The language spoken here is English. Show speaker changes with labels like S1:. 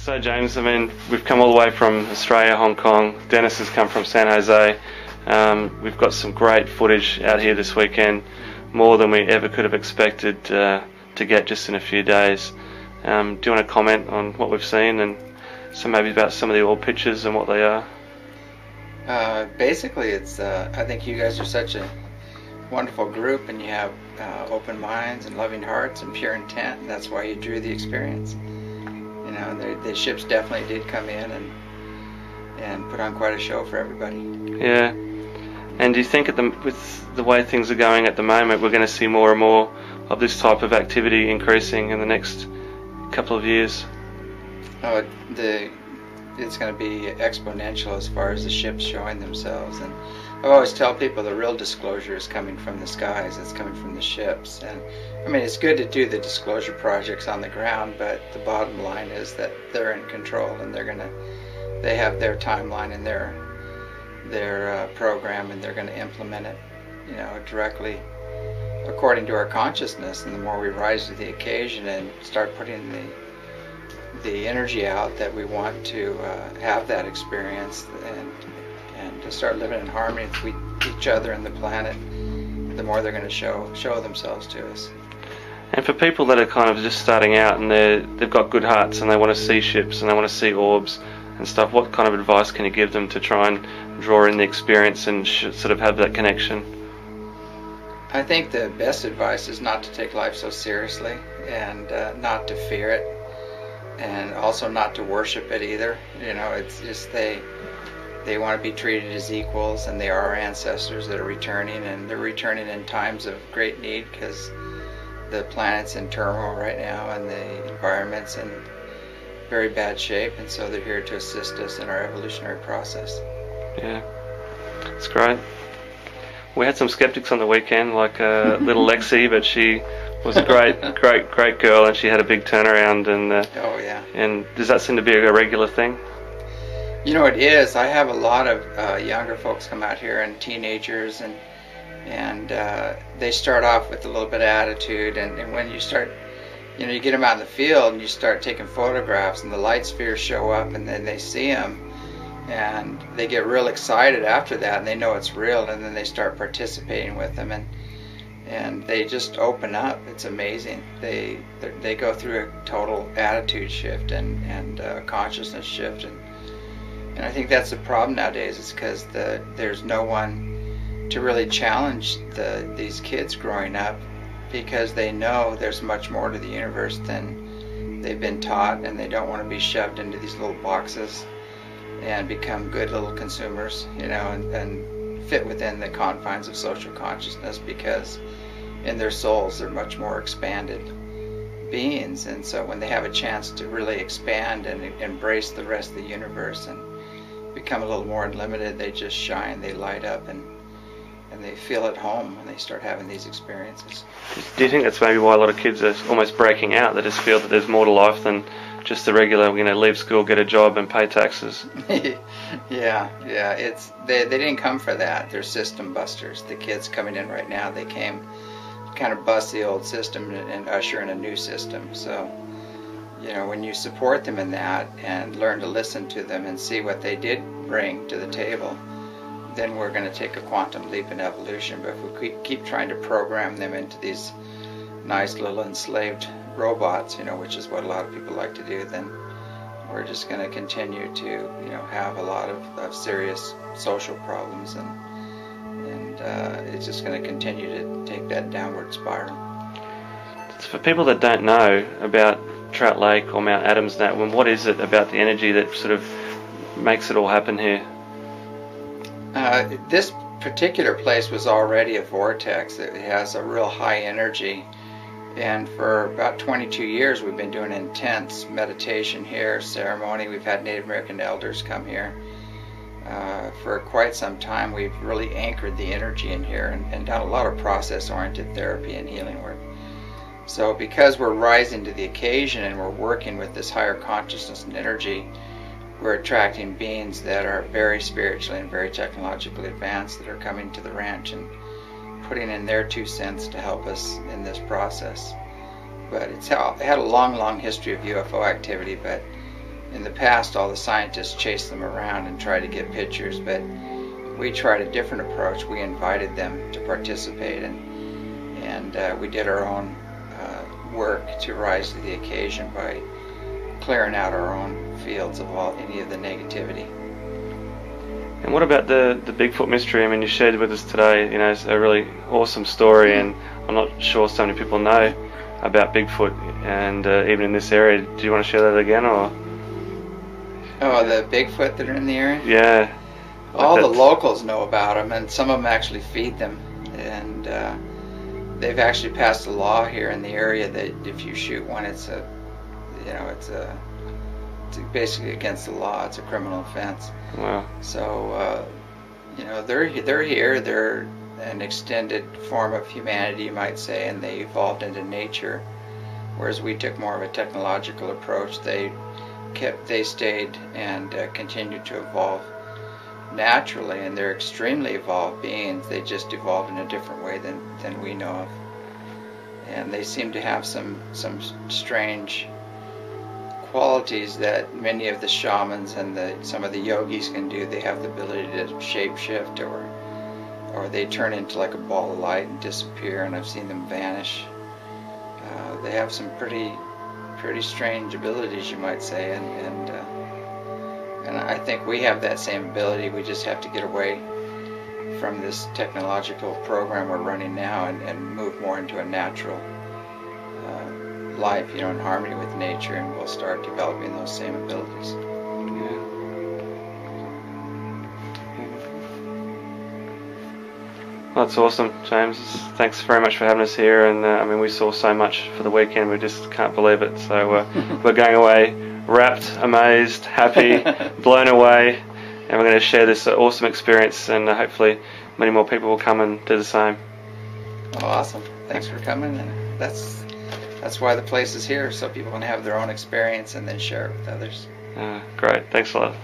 S1: So James, I mean, we've come all the way from Australia, Hong Kong. Dennis has come from San Jose. We've got some great footage out here this weekend, more than we ever could have expected to get just in a few days. Do you want to comment on what we've seen and maybe about some of the old pictures and what they are?
S2: Basically, it's I think you guys are such a wonderful group, and you have open minds and loving hearts and pure intent, and that's why you drew the experience. You know, the ships definitely did come in and put on quite a show for everybody.
S1: Yeah. And do you think with the way things are going at the moment, we're going to see more and more of this type of activity increasing in the next couple of years?
S2: Oh, it's going to be exponential as far as the ships showing themselves. And I always tell people the real disclosure is coming from the skies. It's coming from the ships. And I mean, it's good to do the disclosure projects on the ground, but the bottom line is that they're in control, and they have their timeline and their program, and they're going to implement it, you know, directly according to our consciousness. And the more we rise to the occasion and start putting the energy out that we want to have that experience and to start living in harmony with each other and the planet, the more they're going to show themselves to us.
S1: And for people that are kind of just starting out and they've got good hearts and they want to see ships and they want to see orbs and stuff, what kind of advice can you give them to try and draw in the experience and sort of have that connection?
S2: I think the best advice is not to take life so seriously, and not to fear it, and also not to worship it either. You know, it's just they want to be treated as equals, and they are our ancestors that are returning, and they're returning in times of great need because the planet's in turmoil right now and the environment's in very bad shape, and so they're here to assist us in our evolutionary process.
S1: Yeah, it's great. We had some skeptics on the weekend, like little Lexi, but she was a great girl, and she had a big turnaround. And
S2: oh yeah. And
S1: does that seem to be a regular thing?
S2: You know, it is. I have a lot of younger folks come out here, and teenagers, and they start off with a little bit of attitude, and when you start, you know, you get them out in the field and you start taking photographs, and the light spheres show up, and then they see them, and they get real excited after that, and they know it's real, and then they start participating with them, and they just open up. It's amazing. They go through a total attitude shift and consciousness shift, and I think that's the problem nowadays, is because there's no one to really challenge these kids growing up, because they know there's much more to the universe than they've been taught, and they don't want to be shoved into these little boxes and become good little consumers, you know, and fit within the confines of social consciousness, because in their souls they're much more expanded beings. And so when they have a chance to really expand and embrace the rest of the universe and become a little more unlimited, they just shine, they light up, and they feel at home when they start having these experiences.
S1: Do you think that's maybe why a lot of kids are almost breaking out? They just feel that there's more to life than just the regular, you know, leave school, get a job, and pay taxes?
S2: yeah. It's they didn't come for that. They're system busters. The kids coming in right now, they came to kind of bust the old system and usher in a new system. So, you know, when you support them in that and learn to listen to them and see what they did bring to the table, then we're going to take a quantum leap in evolution. But if we keep trying to program them into these nice little enslaved robots, you know, which is what a lot of people like to do, then we're just going to continue to, you know, have a lot of serious social problems, and it's just going to continue to take that downward spiral.
S1: For people that don't know about Trout Lake or Mount Adams, what is it about the energy that sort of makes it all happen here?
S2: This particular place was already a vortex. It has a real high energy, and for about 22 years we've been doing intense meditation here, ceremony. We've had Native American elders come here. For quite some time we've really anchored the energy in here and done a lot of process-oriented therapy and healing work. So because we're rising to the occasion and we're working with this higher consciousness and energy, we're attracting beings that are very spiritually and very technologically advanced, that are coming to the ranch and putting in their 2 cents to help us in this process. But it had a long history of UFO activity, but in the past, all the scientists chased them around and tried to get pictures, but we tried a different approach. We invited them to participate, and we did our own work to rise to the occasion by clearing out our own fields of any of the negativity.
S1: And what about the Bigfoot mystery? I mean, you shared with us today, you know, it's a really awesome story, and I'm not sure so many people know about Bigfoot, and even in this area. Do you want to share that again, or?
S2: Oh, the Bigfoot that are in the area?
S1: Yeah.
S2: All the locals know about them, and some of them actually feed them. And they've actually passed a law here in the area that if you shoot one, it's basically against the law. It's a criminal offense.
S1: Wow.
S2: So they're here. They're an extended form of humanity, you might say, and they evolved into nature. Whereas we took more of a technological approach. They stayed and continued to evolve naturally, and they're extremely evolved beings. They just evolved in a different way than we know of. And they seem to have some strange qualities that many of the shamans and some of the yogis can do. They have the ability to shapeshift, or they turn into like a ball of light and disappear, and I've seen them vanish. They have some pretty strange abilities, you might say, and I think we have that same ability. We just have to get away from this technological program we're running now and move more into a natural life, in harmony with nature, and we'll start developing those same abilities.
S1: Well, that's awesome, James. Thanks very much for having us here. And I mean, we saw so much for the weekend. We just can't believe it. So we're going away wrapped, amazed, happy, blown away, and we're going to share this awesome experience. And hopefully, many more people will come and do the same.
S2: Oh, awesome! Thanks for coming. And that's why the place is here, so people can have their own experience and then share it with others.
S1: Great. Thanks a lot.